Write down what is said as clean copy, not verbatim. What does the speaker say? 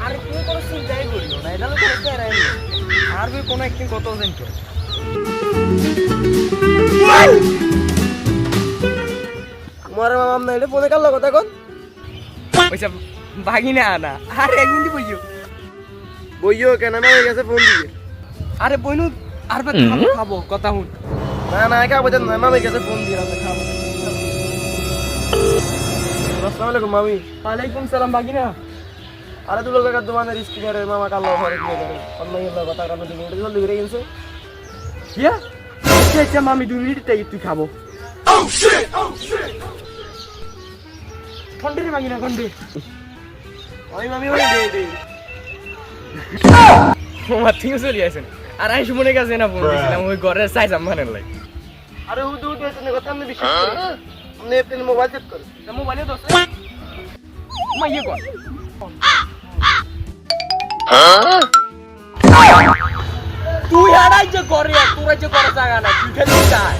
আরে তুমি কোনো চিন্তাই করিও না, এটা তো করতে রাইনি। আর তুই কোনো একদিন কত দিন তো তোমার মামাম না এটা ফোনে কার লগত এখন ওইসব ভাগি না আনা। আরে এক মিনিট বইও। বইও কেন মামা গেছে ফোন দিয়ে আরে বইনু আর বার খাবো খাবো কথা হুন। না না খাবো জান না মামা গেছে ফোন দিয়ে আমরা খাবো আসসালামু আলাইকুম মামি ওয়ালাইকুম সালাম ভাগিনা। আরে দুলো কাকা দোকানের স্ক্রিনারে মামা কালো ঘরে কি করে অনলাইন এর কথা কারণে তুমি এটা জলদি করে গেছে ইয়া আচ্ছা আচ্ছা মামি 2 মিনিট তাই তুই খাবো। খন্ডে রে ভাগিনা খন্ডে। ওই মামি ওই দে দে তোমার ঠিক চলে আসেন। আর আইসু মনে কাছে না ফোন দিছিলাম ওই ঘরের সাইজ আমানের লাই। আরে হুদু হুদু এসে কথা আমি বিশ্বাস করি আপনি আপনি মোবাইল চেক করুন মোবাইলে দোস্ত মাইয়ে কর তুই আড়াই যে করে তোরা যে করে জায়গা না তুই খেলতে চাই